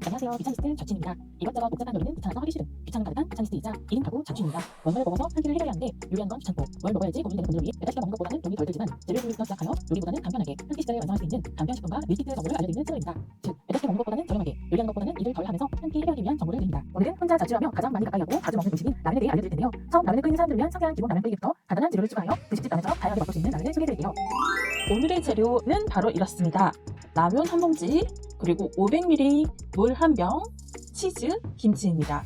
안녕하세요. 귀차니스트 자취입니다. 이것저것 복잡한 요리는 귀찮아서 하기 싫음. 귀찮은 가득한 귀차니스트이자 1인 가구 자취입니다. 원을 먹어서 한 끼를 해결해야 하는데 요리하는 건 귀찮고 뭘 먹어야지 고민되는 분들을 위해 배달시켜 먹는 것보다는 돈이 덜 들지만 재료 준비부터 시작하여 요리보다는 간편하게 한 끼 식사를 완성할 수 있는 간편식품과 밀키트 정보를 알려드리는 채널입니다. 즉 배달시켜 먹는 것보다는 저렴하게 요리하는 것보다는 일을 덜 하면서 한 끼 해결하기 위한 정보를 드립니다. 오늘은 혼자 자취하며 가장 많이 가까이 하고 자주 먹는 음식인 라면에 대해 알려드릴 텐데요. 처음 라면을 끓이는 사람들을 위한 상세한 기본 라면 끓이기부터 간단한 재료를 추가하여 분식집 라면처럼 다양하게 바꿀 수 있는 라면을 소개해드릴게요. 오늘의 재료는 바로 이렇습니다. 라면 한 봉지, 그리고 500ml 물 한 병, 치즈, 김치입니다.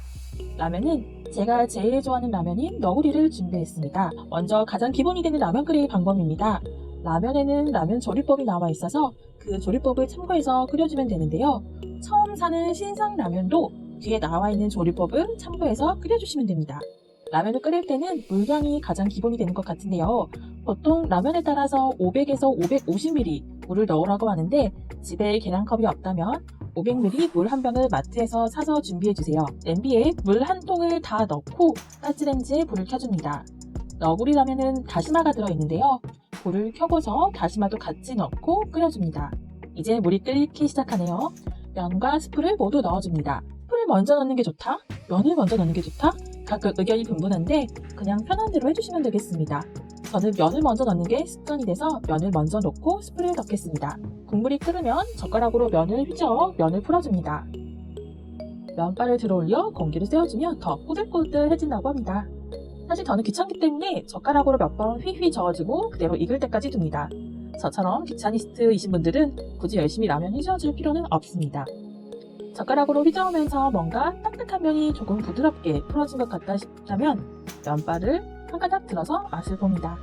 라면은 제가 제일 좋아하는 라면인 너구리를 준비했습니다. 먼저 가장 기본이 되는 라면 끓이기 방법입니다. 라면에는 라면 조리법이 나와 있어서 그 조리법을 참고해서 끓여주면 되는데요. 처음 사는 신상 라면도 뒤에 나와 있는 조리법을 참고해서 끓여주시면 됩니다. 라면을 끓일 때는 물량이 가장 기본이 되는 것 같은데요. 보통 라면에 따라서 500에서 550ml 물을 넣으라고 하는데 집에 계량컵이 없다면 500ml 물 한 병을 마트에서 사서 준비해주세요. 냄비에 물 한 통을 다 넣고 가스레인지에 불을 켜줍니다. 너구리 라면은 다시마가 들어있는데요. 불을 켜고서 다시마도 같이 넣고 끓여줍니다. 이제 물이 끓기 시작하네요. 면과 스프를 모두 넣어줍니다. 스프를 먼저 넣는 게 좋다? 면을 먼저 넣는 게 좋다? 각각 의견이 분분한데 그냥 편한 대로 해주시면 되겠습니다. 저는 면을 먼저 넣는 게 습관이 돼서 면을 먼저 넣고 스프를 넣겠습니다. 국물이 끓으면 젓가락으로 면을 휘저어 면을 풀어줍니다. 면발을 들어올려 공기를 쐬어주면 더 꼬들꼬들해진다고 합니다. 사실 저는 귀찮기 때문에 젓가락으로 몇 번 휘휘 저어주고 그대로 익을 때까지 둡니다. 저처럼 귀차니스트이신 분들은 굳이 열심히 라면 휘저어줄 필요는 없습니다. 젓가락으로 휘저으면서 뭔가 딱딱한 면이 조금 부드럽게 풀어진 것 같다 싶다면 면발을 한 가닥 들어서 맛을 봅니다.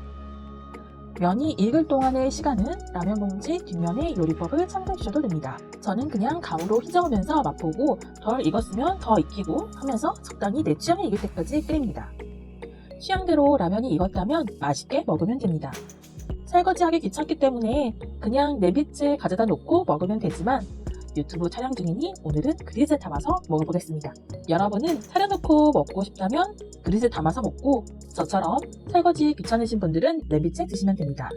면이 익을 동안의 시간은 라면 봉지 뒷면의 요리법을 참고해 주셔도 됩니다. 저는 그냥 가루로 휘저으면서 맛보고 덜 익었으면 더 익히고 하면서 적당히 내 취향에 익을 때까지 끓입니다. 취향대로 라면이 익었다면 맛있게 먹으면 됩니다. 설거지하기 귀찮기 때문에 그냥 냄비째 가져다 놓고 먹으면 되지만 유튜브 촬영 중이니 오늘은 그릇에 담아서 먹어보겠습니다. 여러분은 차려놓고 먹고 싶다면 그릇에 담아서 먹고 저처럼 설거지 귀찮으신 분들은 냄비째 드시면 됩니다.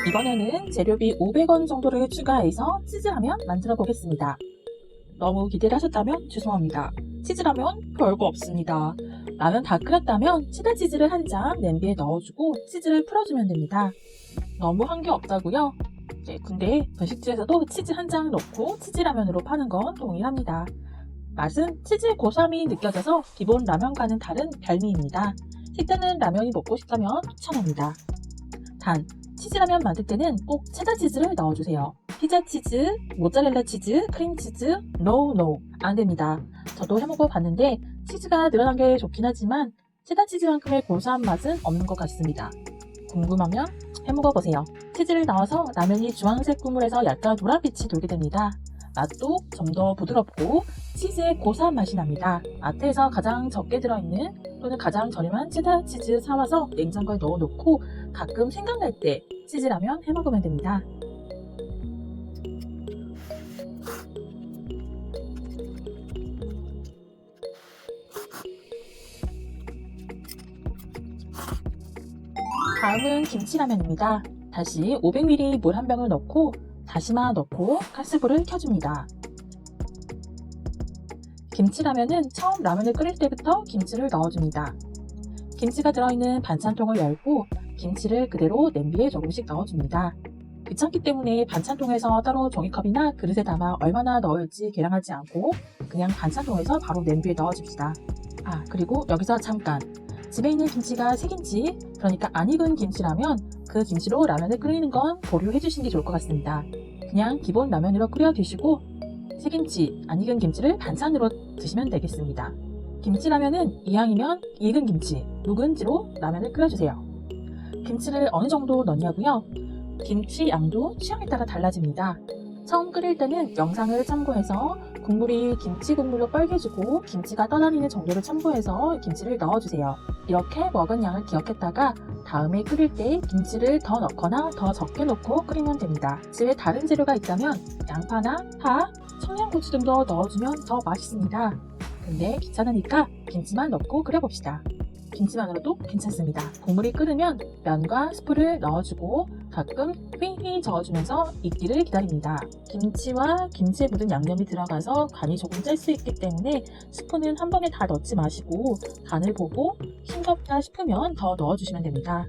이번에는 재료비 500원 정도를 추가해서 치즈라면 만들어 보겠습니다. 너무 기대를 하셨다면 죄송합니다. 치즈라면 별거 없습니다. 라면 다 끓였다면 치다 치즈를 한 장 냄비에 넣어주고 치즈를 풀어주면 됩니다. 너무 한 게 없다고요? 근데 분식집에서도 치즈 한 장 넣고 치즈라면으로 파는 건 동일합니다. 맛은 치즈의 고소함이 느껴져서 기본 라면과는 다른 별미입니다. 식단은 라면이 먹고 싶다면 추천합니다. 단, 치즈라면 만들 때는 꼭 체다 치즈를 넣어주세요. 피자 치즈, 모짜렐라 치즈, 크림 치즈, 노, 안 됩니다. 저도 해먹어 봤는데 치즈가 늘어난 게 좋긴 하지만 체다 치즈만큼의 고소한 맛은 없는 것 같습니다. 궁금하면 해먹어 보세요. 치즈를 넣어서 라면이 주황색 국물에서 약간 노란빛이 돌게 됩니다. 맛도 좀 더 부드럽고 치즈의 고소한 맛이 납니다. 마트에서 가장 적게 들어있는 또는 가장 저렴한 체다 치즈 사와서 냉장고에 넣어놓고 가끔 생각날 때 치즈라면 해먹으면 됩니다. 다음은 김치라면입니다. 다시 500ml 물 한 병을 넣고 다시마 넣고 가스불을 켜줍니다. 김치라면은 처음 라면을 끓일 때부터 김치를 넣어줍니다. 김치가 들어있는 반찬통을 열고 김치를 그대로 냄비에 조금씩 넣어줍니다. 귀찮기 때문에 반찬통에서 따로 종이컵이나 그릇에 담아 얼마나 넣을지 계량하지 않고 그냥 반찬통에서 바로 냄비에 넣어줍시다. 그리고 여기서 잠깐! 집에 있는 김치가 새김치, 그러니까 안 익은 김치라면 그 김치로 라면을 끓이는 건 보류해 주시는 게 좋을 것 같습니다. 그냥 기본 라면으로 끓여 드시고 새김치, 안 익은 김치를 반찬으로 드시면 되겠습니다. 김치라면은 이왕이면 익은 김치, 묵은지로 라면을 끓여주세요. 김치를 어느 정도 넣냐고요? 김치 양도 취향에 따라 달라집니다. 처음 끓일 때는 영상을 참고해서 국물이 김치 국물로 빨개지고 김치가 떠다니는 정도를 참고해서 김치를 넣어주세요. 이렇게 먹은 양을 기억했다가 다음에 끓일 때 김치를 더 넣거나 더 적게 넣고 끓이면 됩니다. 집에 다른 재료가 있다면 양파나 파, 청양고추 등도 넣어주면 더 맛있습니다. 근데 귀찮으니까 김치만 넣고 끓여봅시다. 김치만으로도 괜찮습니다. 국물이 끓으면 면과 스프를 넣어주고 가끔 휘휘 저어주면서 익기를 기다립니다. 김치와 김치에 묻은 양념이 들어가서 간이 조금 짤 수 있기 때문에 스프는 한 번에 다 넣지 마시고 간을 보고 싱겁다 싶으면 더 넣어주시면 됩니다.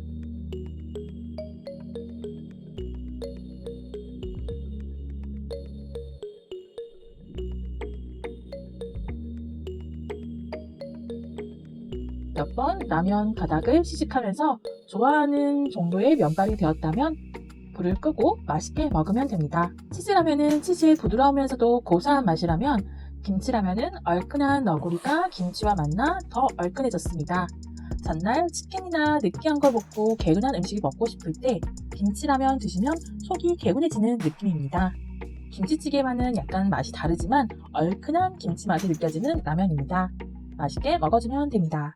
몇 번 라면 가닥을 시식하면서 좋아하는 정도의 면발이 되었다면 불을 끄고 맛있게 먹으면 됩니다. 치즈라면은 치즈의 부드러우면서도 고소한 맛이라면 김치라면은 얼큰한 너구리가 김치와 만나 더 얼큰해졌습니다. 전날 치킨이나 느끼한 걸 먹고 개운한 음식이 먹고 싶을 때 김치라면 드시면 속이 개운해지는 느낌입니다. 김치찌개와는 약간 맛이 다르지만 얼큰한 김치 맛이 느껴지는 라면입니다. 맛있게 먹어주면 됩니다.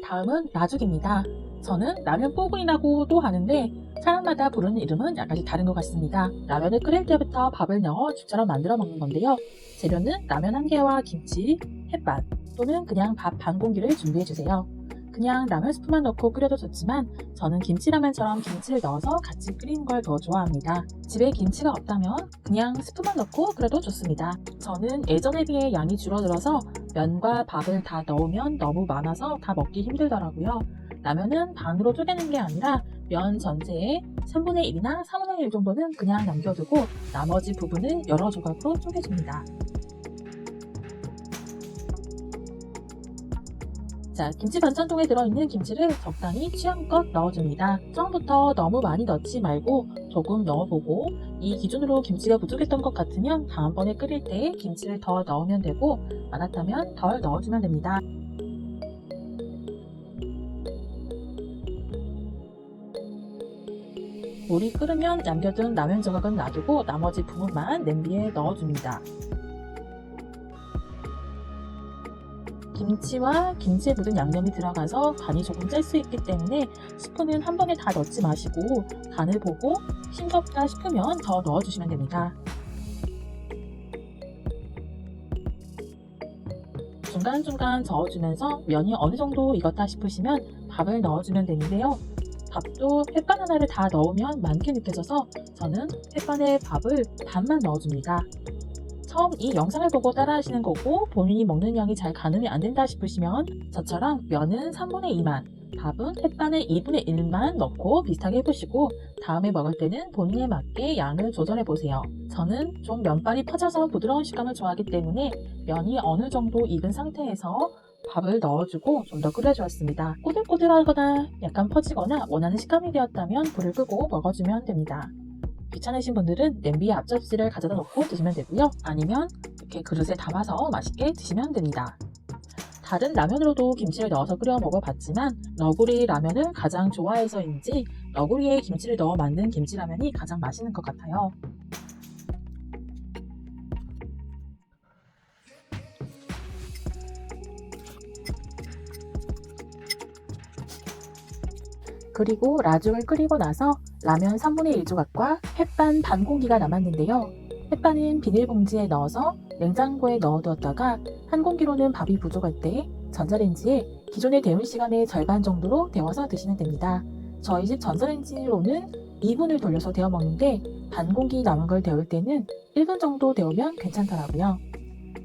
다음은 라죽입니다. 저는 라면 뽀글이라고도 하는데 사람마다 부르는 이름은 약간씩 다른 것 같습니다. 라면을 끓일 때부터 밥을 넣어 죽처럼 만들어 먹는 건데요. 재료는 라면 1개와 김치, 햇반 또는 그냥 밥 반 공기를 준비해주세요. 그냥 라면 스프만 넣고 끓여도 좋지만 저는 김치라면처럼 김치를 넣어서 같이 끓이는 걸 더 좋아합니다. 집에 김치가 없다면 그냥 스프만 넣고 끓여도 좋습니다. 저는 예전에 비해 양이 줄어들어서 면과 밥을 다 넣으면 너무 많아서 다 먹기 힘들더라고요. 라면은 반으로 쪼개는 게 아니라 면 전체의 3분의 1이나 4분의 1 정도는 그냥 남겨두고 나머지 부분을 여러 조각으로 쪼개줍니다. 자, 김치 반찬통에 들어있는 김치를 적당히 취향껏 넣어줍니다. 처음부터 너무 많이 넣지 말고 조금 넣어보고 이 기준으로 김치가 부족했던 것 같으면 다음번에 끓일 때 김치를 더 넣으면 되고 많았다면 덜 넣어주면 됩니다. 물이 끓으면 남겨둔 라면 조각은 놔두고 나머지 부분만 냄비에 넣어줍니다. 김치와 김치에 묻은 양념이 들어가서 간이 조금 짤 수 있기 때문에 스프는 한 번에 다 넣지 마시고 간을 보고 싱겁다 싶으면 더 넣어주시면 됩니다. 중간중간 저어주면서 면이 어느 정도 익었다 싶으시면 밥을 넣어주면 되는데요. 밥도 햇반 하나를 다 넣으면 많게 느껴져서 저는 햇반에 밥을 반만 넣어줍니다. 처음 이 영상을 보고 따라하시는 거고 본인이 먹는 양이 잘 가늠이 안 된다 싶으시면 저처럼 면은 3분의 2만, 밥은 햇반의 2분의 1만 넣고 비슷하게 해보시고 다음에 먹을 때는 본인에 맞게 양을 조절해보세요. 저는 좀 면발이 퍼져서 부드러운 식감을 좋아하기 때문에 면이 어느 정도 익은 상태에서 밥을 넣어주고 좀 더 끓여주었습니다. 꼬들꼬들하거나 약간 퍼지거나 원하는 식감이 되었다면 불을 끄고 먹어주면 됩니다. 귀찮으신 분들은 냄비에 앞접시를 가져다 놓고 드시면 되고요. 아니면 이렇게 그릇에 담아서 맛있게 드시면 됩니다. 다른 라면으로도 김치를 넣어서 끓여 먹어봤지만 너구리 라면을 가장 좋아해서인지 너구리에 김치를 넣어 만든 김치라면이 가장 맛있는 것 같아요. 그리고 라죽을 끓이고 나서 라면 3분의 1 조각과 햇반 반 공기가 남았는데요. 햇반은 비닐봉지에 넣어서 냉장고에 넣어두었다가 한 공기로는 밥이 부족할 때 전자레인지에 기존의 데운 시간의 절반 정도로 데워서 드시면 됩니다. 저희 집 전자레인지로는 2분을 돌려서 데워 먹는데 반 공기 남은 걸 데울 때는 1분 정도 데우면 괜찮더라고요.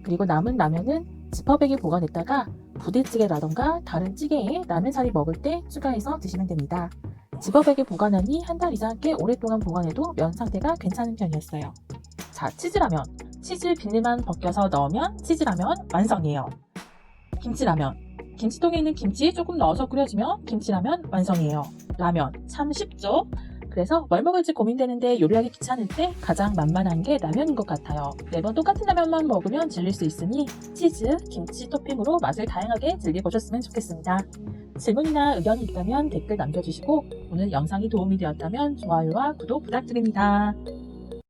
그리고 남은 라면은 지퍼백에 보관했다가 부대찌개라던가 다른 찌개에 라면사리 먹을 때 추가해서 드시면 됩니다. 지퍼백에 보관하니 한 달 이상 꽤 오랫동안 보관해도 면 상태가 괜찮은 편이었어요. 자, 치즈라면. 치즈 비닐만 벗겨서 넣으면 치즈라면 완성이에요. 김치라면. 김치통에 있는 김치 조금 넣어서 끓여주면 김치라면 완성이에요. 라면. 참 쉽죠? 그래서 뭘 먹을지 고민되는데 요리하기 귀찮을 때 가장 만만한 게 라면인 것 같아요. 매번 똑같은 라면만 먹으면 질릴 수 있으니 치즈, 김치 토핑으로 맛을 다양하게 즐겨보셨으면 좋겠습니다. 질문이나 의견이 있다면 댓글 남겨주시고 오늘 영상이 도움이 되었다면 좋아요와 구독 부탁드립니다.